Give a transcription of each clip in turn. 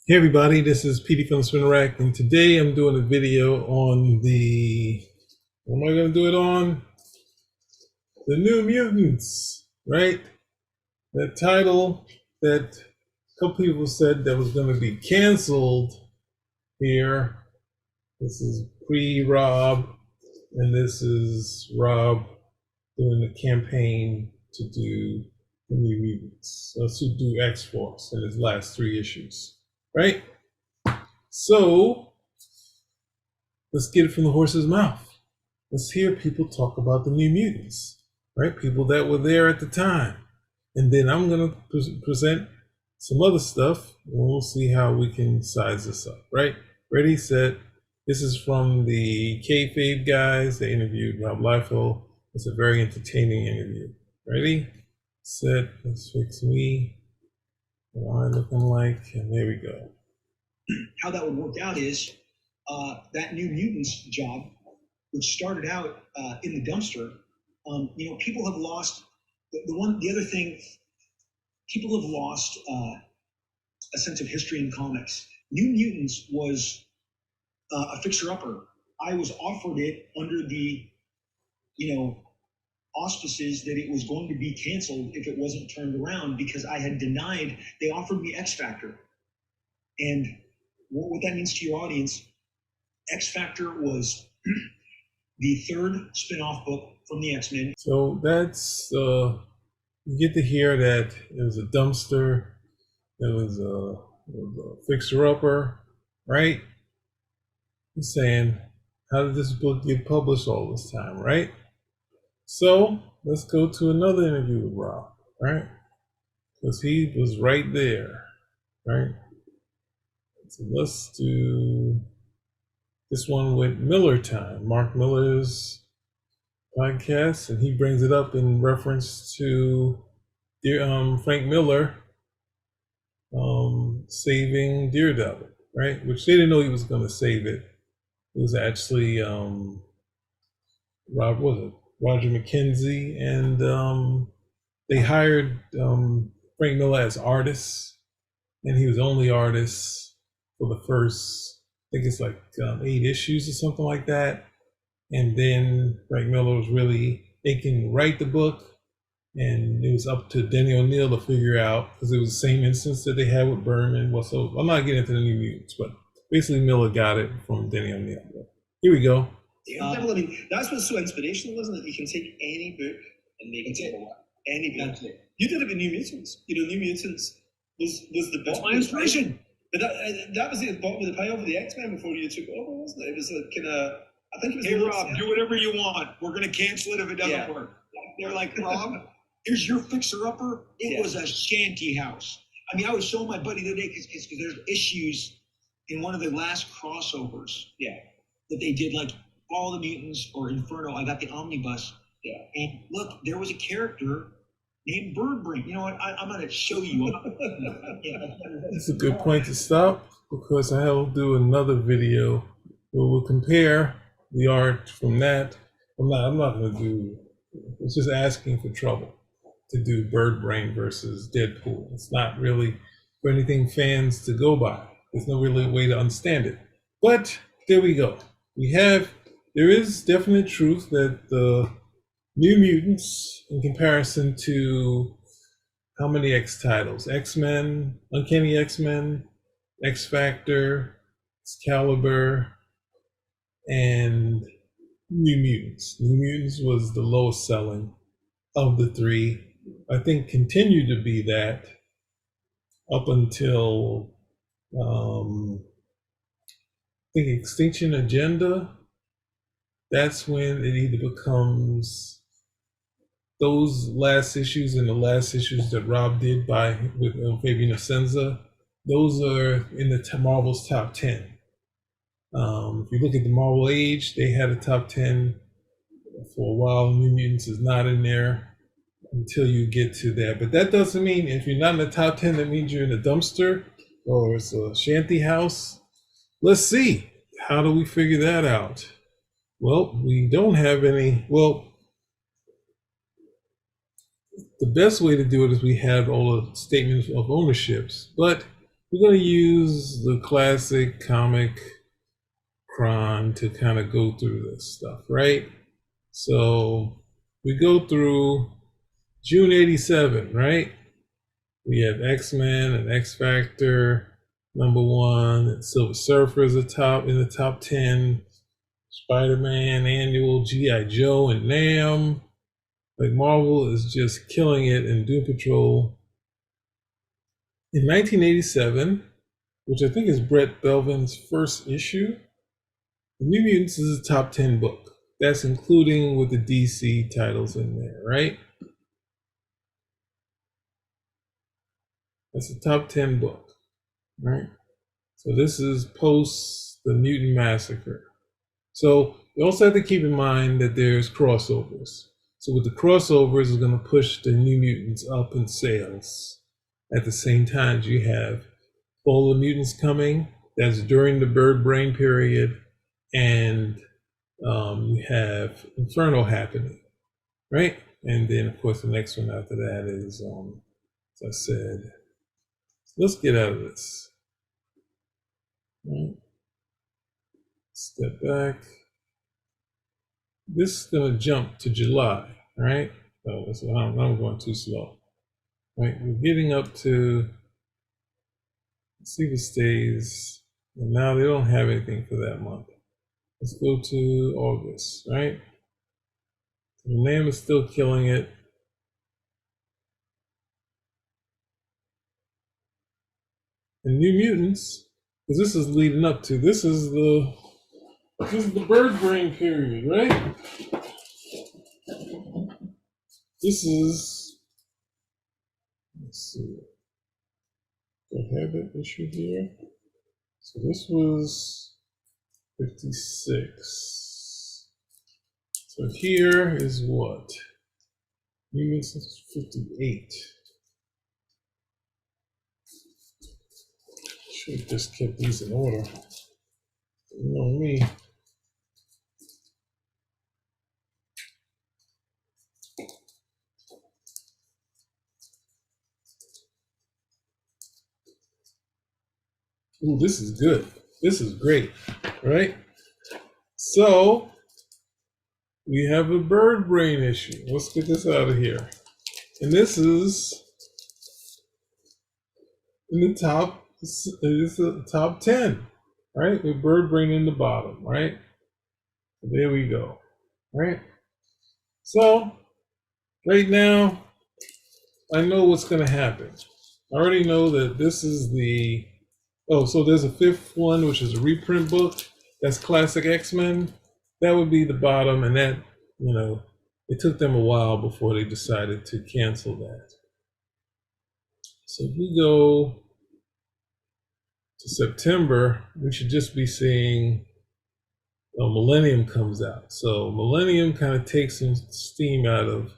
Hey everybody, this is PD from Spin Rack, and today I'm doing a video on what am I going to do it on? The New Mutants, right? That title that a couple people said that was going to be canceled here. This is pre-Rob, and this is Rob doing the campaign to do the New Mutants, to do X-Force in his last 3 issues, right? So let's get it from the horse's mouth. Let's hear people talk about the New Mutants, right? People that were there at the time. And then I'm going to present some other stuff, and we'll see how we can size this up, right? Ready, set. This is from the Kayfabe guys. They interviewed Rob Liefeld. It's a very entertaining interview. Ready, set. Let's fix me. What am I looking like? And there we go. How that would work out is that New Mutants job, which started out in the dumpster. People have lost the other thing. People have lost a sense of history in comics. New Mutants was a fixer-upper. I was offered it under the, auspices that it was going to be canceled if it wasn't turned around, because I had denied. They offered me X Factor, and what that means to your audience, X Factor was the 3rd spin-off book from the X-Men. So that's, you get to hear that it was a dumpster, it was a fixer-upper, right? He's saying, how did this book get published all this time, right? So let's go to another interview with Rob, right? Because he was right there, right? So let's do this one with Miller Time, Mark Miller's podcast, and he brings it up in reference to Frank Miller saving Daredevil, right? Which they didn't know he was going to save it. It was actually Roger McKenzie, and they hired Frank Miller as artist, and he was only artist for the first, I think it's like 8 issues or something like that. And then Frank Miller was really, they can write the book, and it was up to Denny O'Neil to figure out, because it was the same instance that they had with Berman. Well, so I'm not getting into the New Mutants, but basically Miller got it from Denny O'Neil. Here we go. I mean, that's what's so inspirational, isn't it? You can take any book and make it any book. You did it with New Mutants. New Mutants was the bottom. My inspiration. But that was the bottom of the pile for the X-Men before you took over, wasn't it? It was like kind of, I think it was. Hey, Rob, do whatever you want. We're going to cancel it if it doesn't work. They're like, Rob, here's your fixer-upper. It was a shanty house. I mean, I was showing my buddy the other day because there's issues in one of the last crossovers. That they did, like All the Mutants or Inferno. I got the omnibus. And look, there was a character named Birdbrain. You know what? I'm going to show you. It's a good point to stop, because I will do another video where we'll compare the art from that. I'm not going to do, it's just asking for trouble to do Birdbrain versus Deadpool. It's not really for anything fans to go by. There's no really way to understand it. But there we go. There is definite truth that the New Mutants, in comparison to how many X titles? X-Men, Uncanny X-Men, X Factor, Excalibur, and New Mutants. New Mutants was the lowest selling of the 3. I think continued to be that up until I think Extinction Agenda. That's when it either becomes those last issues and the last issues that Rob did with Fabian Essenza. Those are in the Marvel's top 10. If you look at the Marvel Age, they had a top 10 for a while. New Mutants is not in there until you get to that. But that doesn't mean if you're not in the top 10, that means you're in a dumpster or it's a shanty house. Let's see. How do we figure that out? Well, we don't have any. Well, the best way to do it is we have all the statements of ownerships, but we're going to use the classic comic cron to kind of go through this stuff, right? So we go through June 87, right? We have X-Men and X-Factor, #1, and Silver Surfer is in the top 10. Spider-Man Annual, G.I. Joe, and Nam. Like, Marvel is just killing it in Doom Patrol. In 1987, which I think is Brett Belvin's first issue, The New Mutants is a top 10 book. That's including with the DC titles in there, right? That's a top 10 book, right? So this is post the Mutant Massacre. So you also have to keep in mind that there's crossovers. So with the crossovers, it's going to push the New Mutants up in sales. At the same time, you have Fall of the Mutants coming. That's during the Bird Brain period. And you have Inferno happening, right? And then, of course, the next one after that is, as I said, let's get out of this. Right? Step back. This is going to jump to July, right? So I'm going too slow. Right? We're getting up to, let's see if it stays. And now they don't have anything for that month. Let's go to August, right? The name is still killing it. And New Mutants, because this is leading up to, this is the Bird Brain period, right? This is, let's see, do I have that issue here? So this was 56. So here is what? Mutants is 58. Should have just kept these in order. You know me. Ooh, this is good. This is great, right? So we have a Bird Brain issue. Let's get this out of here. And this is in the top. It's the top 10, right? With Bird Brain in the bottom, right? So there we go, right? So right now, I know what's going to happen. I already know that this is the. Oh, so there's a fifth one, which is a reprint book. That's Classic X-Men. That would be the bottom, and that, it took them a while before they decided to cancel that. So if we go to September, we should just be seeing Millennium comes out. So Millennium kind of takes some steam out of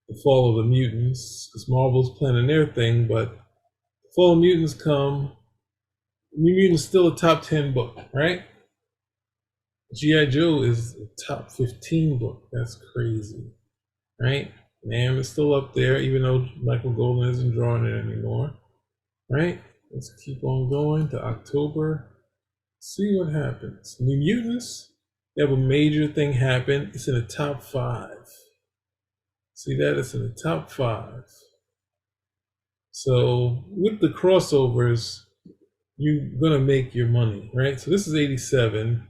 the Fall of the Mutants, because Marvel's planning their thing, but Fall of Mutants come. New Mutants still a top 10 book, right? G.I. Joe is a top 15 book. That's crazy, right? Nam is still up there, even though Michael Golden isn't drawing it anymore, right? Let's keep on going to October. See what happens. New Mutants, they have a major thing happen. It's in the top 5. See that? It's in the top 5. So with the crossovers, you're gonna make your money, right? So this is 87.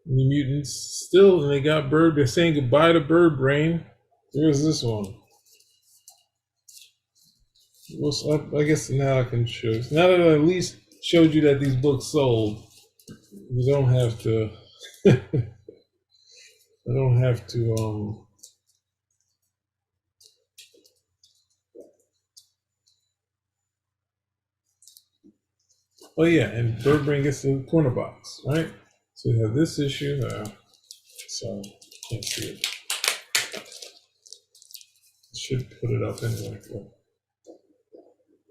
New Mutants still, and they got Bird. They're saying goodbye to Bird Brain. There's this one. Well, I guess now I can show. Now that I at least showed you that these books sold, you don't have to. I don't have to. Oh yeah, and Bird Brain gets the corner box, right? So we have this issue. So can't see it. Should put it up anyway.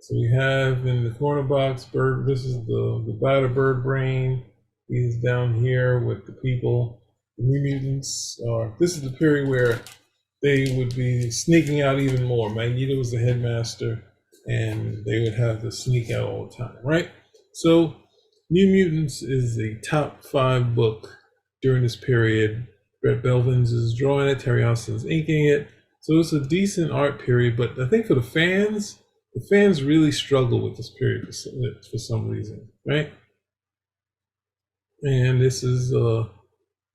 So we have in the corner box, Bird. This is the goodbye to Bird Brain. He's down here with the people. The New Mutants are. This is the period where they would be sneaking out even more. Magneto was the headmaster. and they would have to sneak out all the time, right? So New Mutants is the top 5 book during this period. Brett Belvins is drawing it, Terry Austin's inking it. So it's a decent art period, but I think for the fans really struggle with this period for some reason, right? And this is, I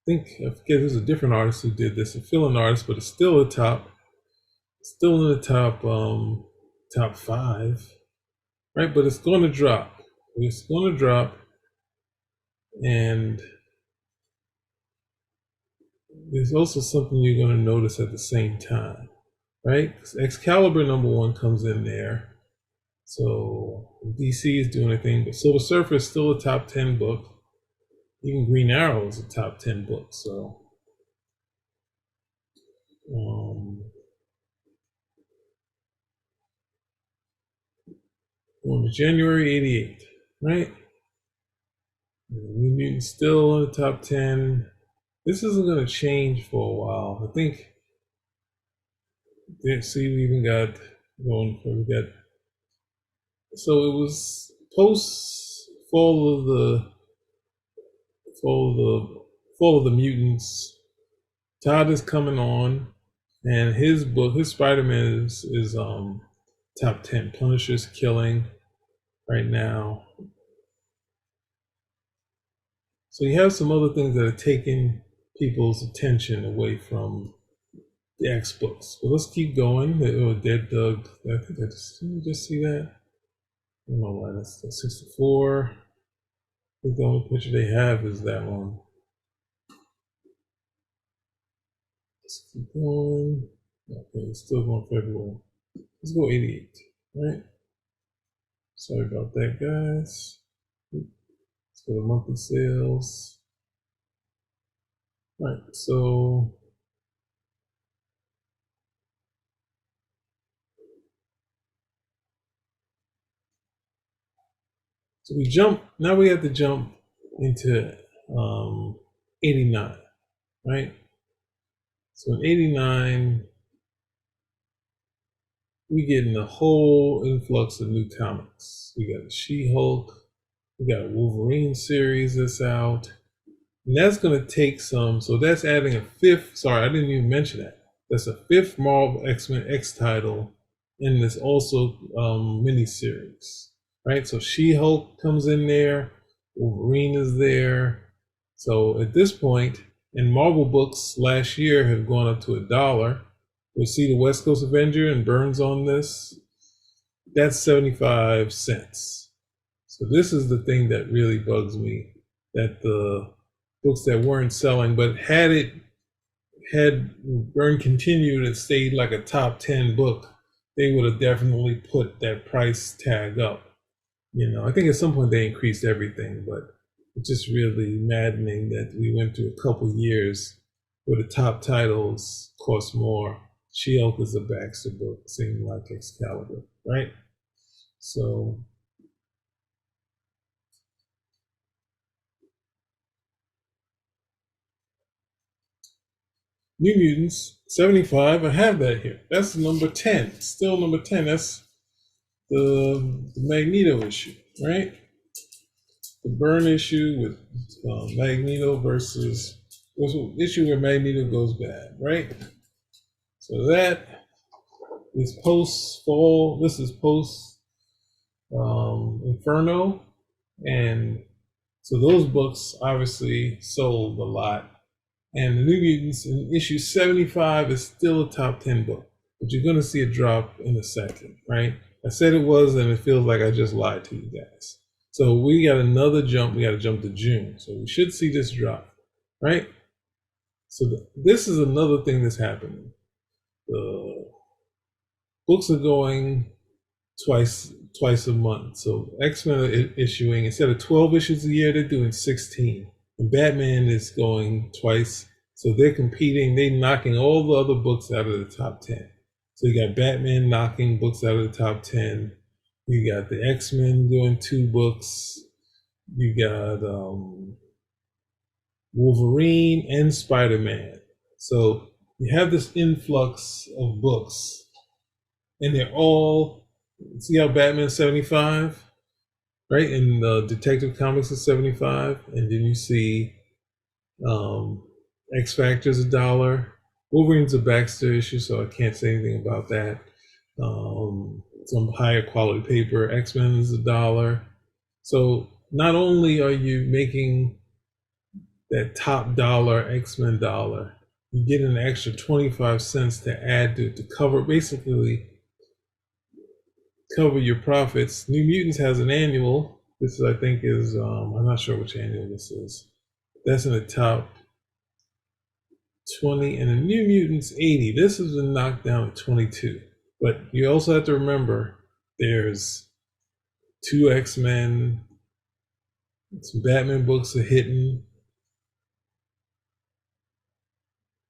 forget, there's a different artist who did this, a fill-in artist, but it's still in the top 5, right? But it's going to drop. It's going to drop, and there's also something you're going to notice at the same time, right? Excalibur #1 comes in there. So DC is doing a thing, but Silver Surfer is still a top 10 book. Even Green Arrow is a top 10 book. So on January 88, right? New Mutants still in the top 10. This isn't going to change for a while. I think. See, we even got going for So it was post fall of the Mutants. Todd is coming on, and his Spider-Man is top 10. Punisher's killing right now. So you have some other things that are taking people's attention away from the X books. But let's keep going. Dead Doug. I think did you just see that? I don't know why that's 64. I think the only picture they have is that one. Let's keep going. Okay, it's still going February. Let's go 88, right? Sorry about that, guys. Let's go to monthly sales. All right, so we have to jump into 89, right? So in 89, we get in a whole influx of new comics. We got the She-Hulk, we got a Wolverine series that's out, and that's going to take some. So that's adding a 5th. Sorry, I didn't even mention that. That's a 5th Marvel X-Men X title in this also miniseries, right? So She-Hulk comes in there, Wolverine is there. So at this point, and Marvel books last year have gone up to $1. We see the West Coast Avenger and Burns on this. That's 75 cents. So this is the thing that really bugs me, that the books that weren't selling, but had Byrne continued and stayed like a top 10 book, they would have definitely put that price tag up. I think at some point they increased everything, but it's just really maddening that we went through a couple years where the top titles cost more. She-Hulk is a Baxter book, same like Excalibur, right? So New Mutants 75, I have that here. That's number 10, still number 10. That's the Magneto issue, right? The Byrne issue with Magneto versus issue where Magneto goes bad, right? So that is post fall. This is post Inferno, and so those books obviously sold a lot. And the New Mutants in issue 75 is still a top 10 book, but you're going to see a drop in a second, right? I said it was, and it feels like I just lied to you guys. So we got another jump. We got to jump to June. So we should see this drop, right? So this is another thing that's happening. The books are going twice a month. So X-Men are issuing, instead of 12 issues a year, they're doing 16. And Batman is going twice. So they're competing. They're knocking all the other books out of the top 10. So you got Batman knocking books out of the top 10. You got the X-Men doing 2 books. You got Wolverine and Spider-Man. So you have this influx of books, and they're all See how Batman's 75, right? And Detective Comics is 75, and then you see X Factor's $1. Wolverine's a Baxter issue, so I can't say anything about that. Some higher quality paper. X-Men is $1. So not only are you making that top dollar, X-Men dollar, you get an extra 25 cents to add to cover, basically cover your profits. New Mutants has an annual. This I think is, I'm not sure which annual this is. That's in the top 20, and the New Mutants 80. This has been knocked down to 22. But you also have to remember there's 2 X-Men, some Batman books are hitting.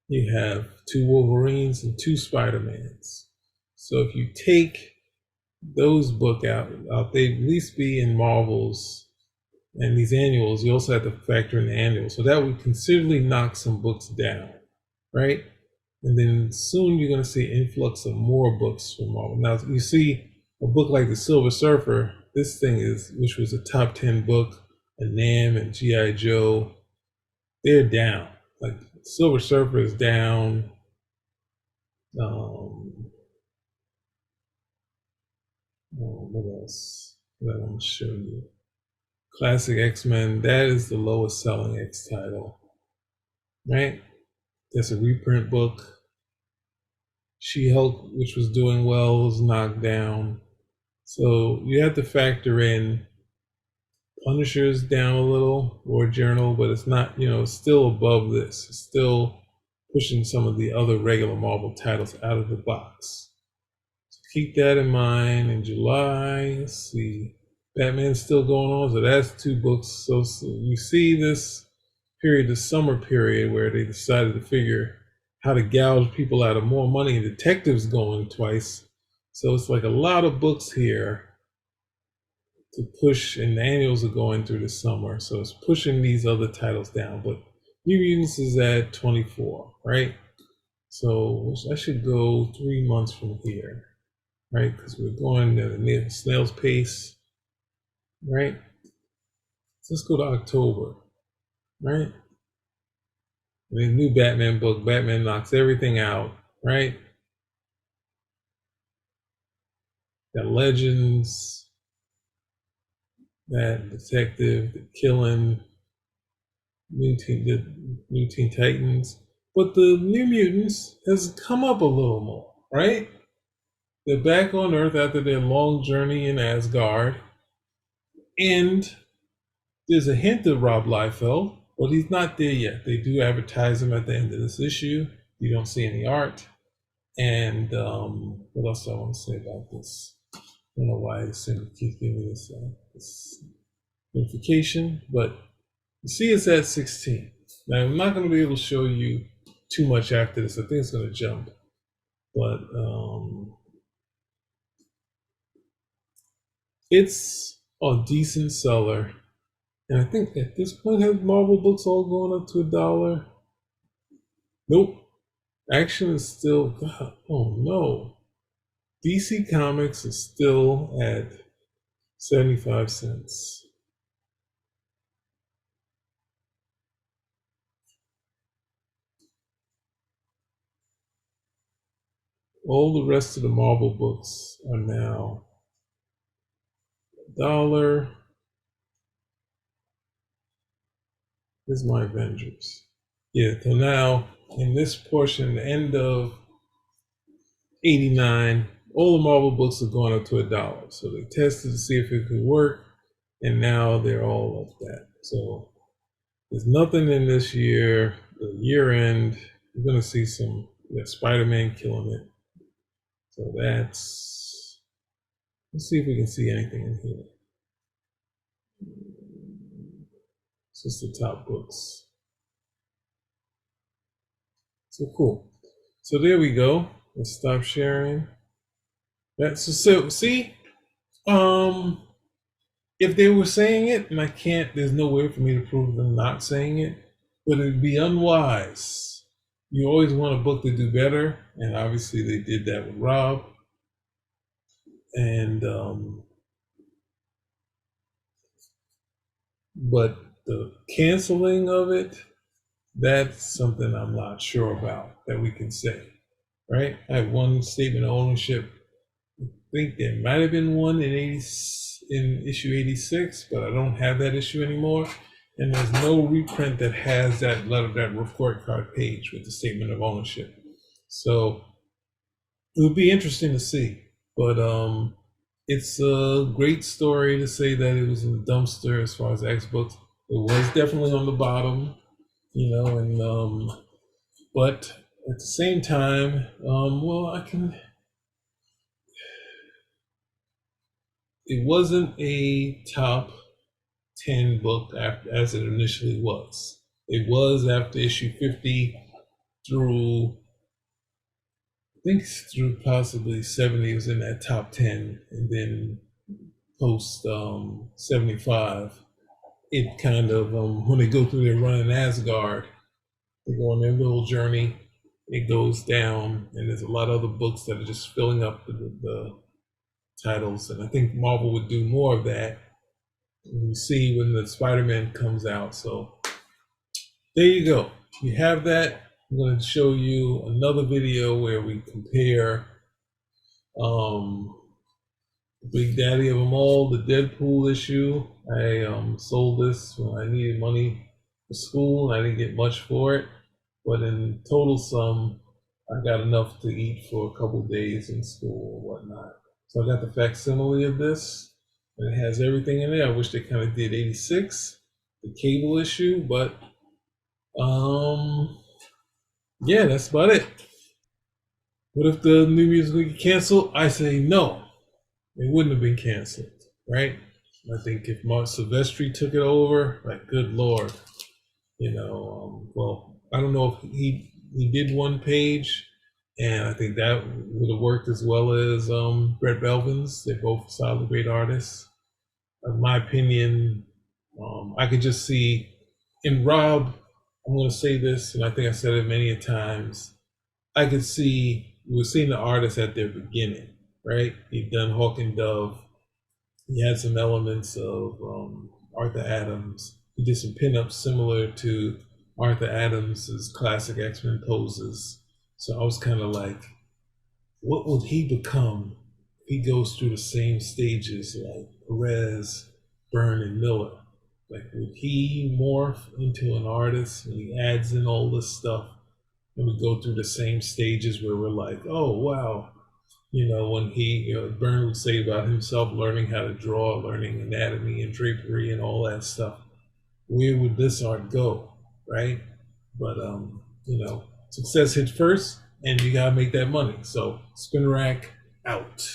You have 2 Wolverines and 2 Spider-Mans. So if you take those book out, they at least be in Marvels and these annuals. You also have to factor in the annuals. So that would considerably knock some books down, right? And then soon you're going to see an influx of more books from Marvel. Now you see a book like The Silver Surfer. This thing is, which was a top 10 book, and Nam and G.I. Joe, they're down. Like Silver Surfer is down. What else? What I want to show you. Classic X-Men, that is the lowest selling X title, right? That's a reprint book. She-Hulk, which was doing well, was knocked down. So you have to factor in Punisher's down a little, War Journal, but it's not, it's still above this. It's still pushing some of the other regular Marvel titles out of the box. So keep that in mind. In July, let's see, Batman's still going on, so that's 2 books. So you see this period, the summer period, where they decided to figure how to gouge people out of more money, and Detective's going twice. So it's like a lot of books here to push, and the annuals are going through the summer. So it's pushing these other titles down. But New Mutants is at 24, right? So I should go 3 months from here, right? Because we're going at a snail's pace, right? So let's go to October, right? The new Batman book, Batman knocks everything out, right? Got Legends, that Detective, the Killing, New Teen Titans. But the New Mutants has come up a little more, right? They're back on Earth after their long journey in Asgard. And there's a hint of Rob Liefeld, but he's not there yet. They do advertise him at the end of this issue. You don't see any art. And what else do I want to say about this? I don't know why this keeps giving me this notification, but you see it's at 16. Now, I'm not going to be able to show you too much after this. I think it's going to jump. But it's a decent seller. And I think at this point, have Marvel books all going up to $1? Nope. Action is still, God, oh no. DC Comics is still at 75 cents. All the rest of the Marvel books are now $1. Here's my Avengers. Yeah, so now in this portion, the end of 89, all the Marvel books are going up to $1. So they tested to see if it could work, and now they're all of that. So there's nothing in this year. The year end, you're going to see some Spider-Man killing it. So let's see if we can see anything in here. This is the top books. So cool. So there we go. Let's stop sharing. So see, if they were saying it, and I can't, there's no way for me to prove them not saying it, but it'd be unwise. You always want a book to do better, and obviously they did that with Rob. and but the canceling of it, that's something I'm not sure about that we can say, right? I have one statement of ownership. I think there might have been one in issue 86, but I don't have that issue anymore. And there's no reprint that has that letter, that report card page with the statement of ownership. So it would be interesting to see. But it's a great story to say that it was in the dumpster as far as X books. It was definitely on the bottom, and but at the same time, it wasn't a top 10 book as it initially was. It was after issue 50 through, I think through possibly 70, it was in that top 10, and then post 75, it kind of, when they go through their run in Asgard, they go on their little journey, it goes down, and there's a lot of other books that are just filling up the titles, and I think Marvel would do more of that. You see when the Spider-Man comes out. So there you go. You have that. I'm going to show you another video where we compare Big Daddy of them all, the Deadpool issue. I sold this when I needed money for school. I didn't get much for it, but in total sum, I got enough to eat for a couple days in school or whatnot. So I got the facsimile of this, and it has everything in there. I wish they kind of did 86, the cable issue, but yeah, that's about it. What if the New Music get canceled? I say no. It wouldn't have been canceled, right? I think if Mark Silvestri took it over, like, good Lord, well, I don't know if he did one page, and I think that would have worked as well as Brett Belvin's. They're both solid, great artists. In my opinion, I could just see, in Rob, I'm going to say this, and I think I said it many a times, I could see, we were seeing the artists at their beginning, right? He'd done Hawk and Dove. He had some elements of Arthur Adams. He did some pinups similar to Arthur Adams's classic X-Men poses. So I was kind of like, what will he become if he goes through the same stages like Perez, Byrne, and Miller? Like, would he morph into an artist when he adds in all this stuff? And we go through the same stages where we're like, oh, wow. When Byrne would say about himself learning how to draw, learning anatomy and drapery and all that stuff. Where would this art go, right? But, success hits first, and you got to make that money. So, Spin Rack out.